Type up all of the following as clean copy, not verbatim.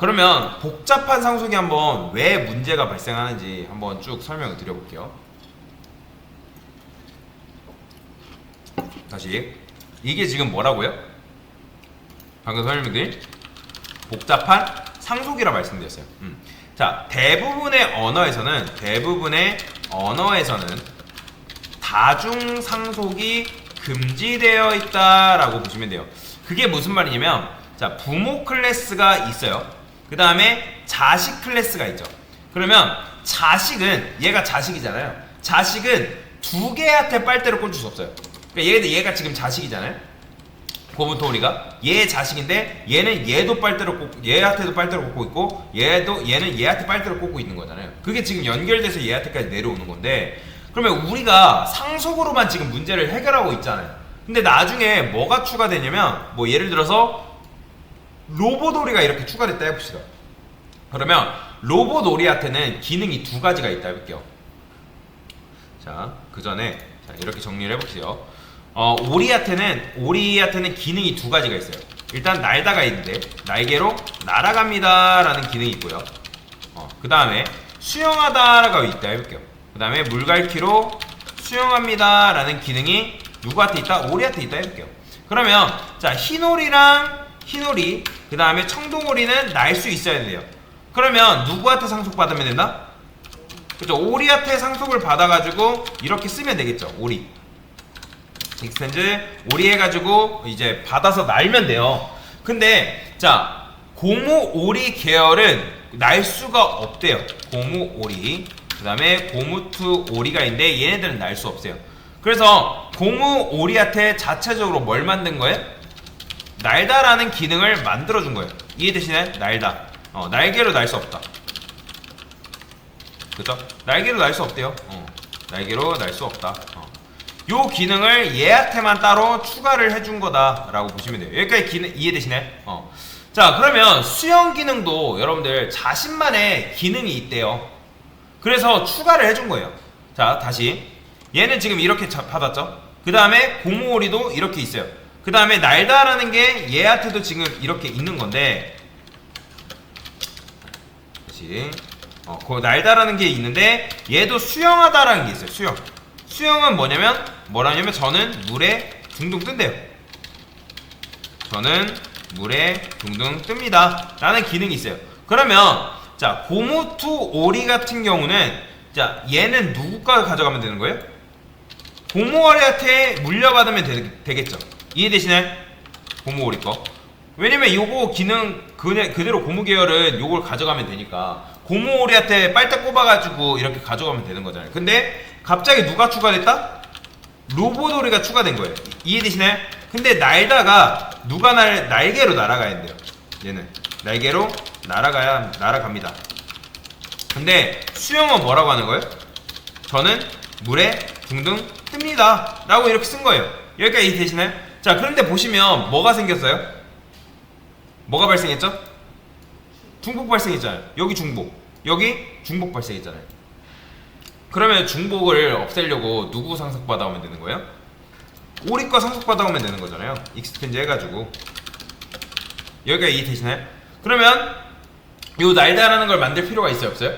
그러면 복잡한 상속이 한번 왜 문제가 발생하는지 한번 쭉 설명을 드려볼게요. 다시 이게 지금 뭐라고요? 방금 설명드린 복잡한 상속이라 말씀드렸어요. 자, 대부분의 언어에서는 다중 상속이 금지되어 있다라고 보시면 돼요. 그게 무슨 말이냐면, 자, 부모 클래스가 있어요. 그 다음에 자식 클래스가 있죠. 그러면 자식은, 얘가 자식이잖아요. 자식은 두 개한테 빨대를 꽂을 수 없어요. 그러니까 얘가 지금 자식이잖아요. 고무토리가 얘 자식인데 얘는 얘도 빨대를 꽂고 얘한테도 빨대를 꽂고 있고 얘는 얘한테 빨대를 꽂고 있는 거잖아요. 그게 지금 연결돼서 얘한테까지 내려오는 건데, 그러면 우리가 상속으로만 지금 문제를 해결하고 있잖아요. 근데 나중에 뭐가 추가되냐면, 뭐 예를 들어서 로봇오리가 이렇게 추가됐다 해봅시다. 그러면 로봇오리한테는 기능이 두 가지가 있다 해볼게요. 자, 그 전에 이렇게 정리를 해볼게요. 오리한테는 기능이 두 가지가 있어요. 일단 날다가 있는데 날개로 날아갑니다 라는 기능이 있고요. 그 다음에 수영하다가 있다 해볼게요. 그 다음에 물갈퀴로 수영합니다 라는 기능이 누구한테 있다? 오리한테 있다 해볼게요. 그러면 자, 흰오리 그 다음에 청동오리는 날 수 있어야 돼요. 그러면 누구한테 상속받으면 된다? 그죠? 오리한테 상속을 받아가지고 이렇게 쓰면 되겠죠. 오리 익스텐즈 오리 해가지고 이제 받아서 날면 돼요. 근데 자, 고무오리 계열은 날 수가 없대요. 고무오리 그 다음에 고무투 오리가 있는데 얘네들은 날 수 없어요. 그래서 고무오리한테 자체적으로 뭘 만든 거예요? 날다라는 기능을 만들어준 거예요. 이해되시나요? 날다. 날개로 날 수 없다. 그죠? 날개로 날 수 없대요. 날개로 날 수 없다. 요 기능을 얘한테만 따로 추가를 해준 거다라고 보시면 돼요. 여기까지 기능 이해되시나요? 자, 그러면 수영 기능도 여러분들 자신만의 기능이 있대요. 그래서 추가를 해준 거예요. 자, 다시 얘는 지금 이렇게 받았죠. 그 다음에 고무오리도 이렇게 있어요. 그 다음에 날다라는 게 얘한테도 지금 이렇게 있는 건데, 다시 그 날다라는 게 있는데 얘도 수영하다라는 게 있어요. 수영은 뭐라냐면 저는 물에 둥둥 뜬대요. 저는 물에 둥둥 뜹니다 라는 기능이 있어요. 그러면 자, 고무투 오리 같은 경우는 자, 얘는 누구가 가져가면 되는 거예요? 고무오리한테 물려받으면 되겠죠. 이해되시나요? 고무오리 거. 왜냐면 요거 기능 그대로 고무 계열은 요걸 가져가면 되니까 고무오리한테 빨대 꼽아가지고 이렇게 가져가면 되는 거잖아요. 근데 갑자기 누가 추가됐다? 로봇오리가 추가된 거예요. 이해되시나요? 근데 날다가 누가 날개로 날아가야 돼요. 얘는 날개로 날아갑니다. 근데 수영은 뭐라고 하는 거예요? 저는 물에 둥둥 뜹니다 라고 이렇게 쓴 거예요. 여기까지 이해되시나요? 자, 그런데 보시면 뭐가 생겼어요? 뭐가 발생했죠? 중복 발생했잖아요. 여기 중복 발생했잖아요. 그러면 중복을 없애려고 누구 상속받아오면 되는 거예요? 오리 거 상속받아오면 되는 거잖아요. 익스텐즈 해가지고. 여기가 이해되시나요? 그러면 요 날다라는 걸 만들 필요가 있어요, 없어요?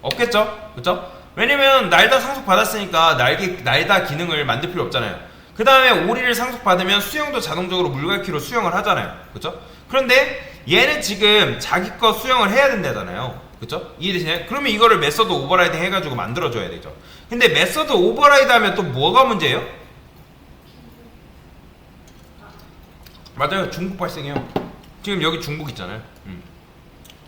없겠죠? 그쵸? 왜냐면 날다 상속받았으니까 날다 기능을 만들 필요 없잖아요. 그 다음에 오리를 상속받으면 수영도 자동적으로 물갈퀴로 수영을 하잖아요. 그쵸? 그런데 얘는 지금 자기 거 수영을 해야 된다잖아요. 그쵸? 이해되시나요? 그러면 이거를 메서드 오버라이드 해가지고 만들어줘야 되죠. 근데 메서드 오버라이드 하면 또 뭐가 문제예요? 맞아요. 중복 발생해요. 지금 여기 중복 있잖아요.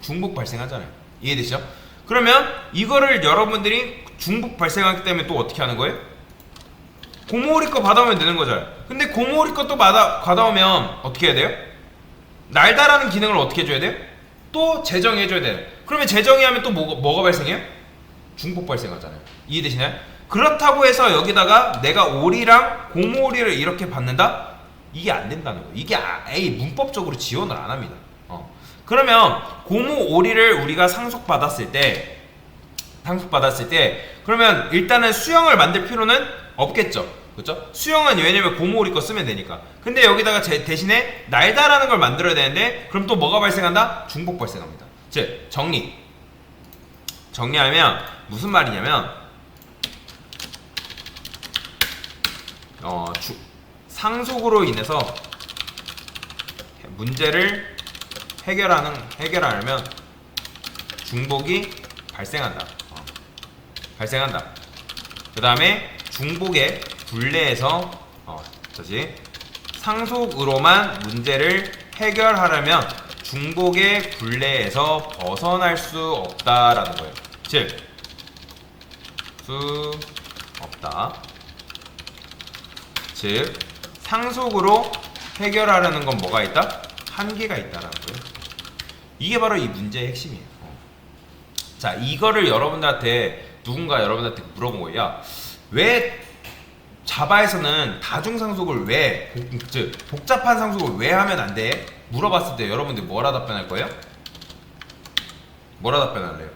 중복 발생하잖아요. 이해되시죠? 그러면 이거를 여러분들이 중복 발생하기 때문에 또 어떻게 하는 거예요? 고무오리 거 받아오면 되는 거잖아요. 근데 고무오리 거 또 받아오면 어떻게 해야 돼요? 날다라는 기능을 어떻게 해줘야 돼요? 또 재정해줘야 돼요. 그러면 재정의하면 또 뭐가 발생해요? 중복 발생하잖아요. 이해되시나요? 그렇다고 해서 여기다가 내가 오리랑 고무오리를 이렇게 받는다? 이게 안 된다는 거예요. 이게 문법적으로 지원을 안 합니다. 그러면 고무오리를 우리가 상속받았을 때 그러면 일단은 수영을 만들 필요는 없겠죠. 그렇죠? 수영은 왜냐면 고무오리 거 쓰면 되니까. 근데 여기다가 대신에 날다라는 걸 만들어야 되는데 그럼 또 뭐가 발생한다? 중복 발생합니다. 즉 정리하면 무슨 말이냐면 상속으로 인해서 문제를 해결하려면 중복이 발생한다. 그 다음에 중복의 굴레에서 상속으로만 문제를 해결하려면 중복의 굴레에서 벗어날 수 없다라는 거예요. 즉 상속으로 해결하려는 건 뭐가 있다? 한계가 있다라는 거예요. 이게 바로 이 문제의 핵심이에요. 자, 이거를 누군가 여러분한테 물어본 거예요. 야, 왜 자바에서는 다중상속을 즉 복잡한 상속을 왜 하면 안 돼? 물어봤을 때 여러분들 뭐라 답변할 거예요? 뭐라 답변할래요?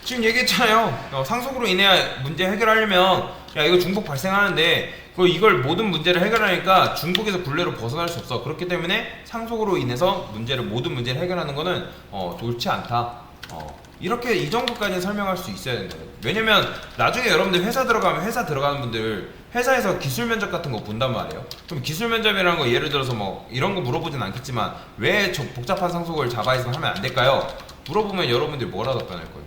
지금 얘기했잖아요. 상속으로 인해 문제 해결하려면 야 이거 중복 발생하는데 이걸 모든 문제를 해결하니까 중복에서 굴레로 벗어날 수 없어. 그렇기 때문에 상속으로 인해서 모든 문제를 해결하는 거는 좋지 않다. 이렇게 이 정도까지 설명할 수 있어야 된다. 왜냐면 나중에 여러분들 회사 들어가는 분들 회사에서 기술 면접 같은 거 본단 말이에요. 그럼 기술 면접이라는 거 예를 들어서 뭐 이런 거 물어보진 않겠지만 왜 복잡한 상속을 자바에서 하면 안 될까요? 물어보면 여러분들이 뭐라 답변할 거예요?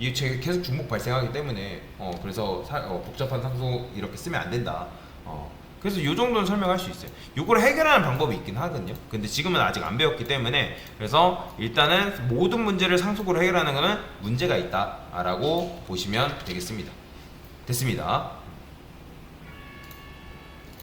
이게 계속 중복 발생하기 때문에 그래서 복잡한 상속 이렇게 쓰면 안 된다. 그래서 이 정도는 설명할 수 있어요. 이걸 해결하는 방법이 있긴 하거든요. 근데 지금은 아직 안 배웠기 때문에 그래서 일단은 모든 문제를 상속으로 해결하는 거는 문제가 있다라고 보시면 되겠습니다. 됐습니다.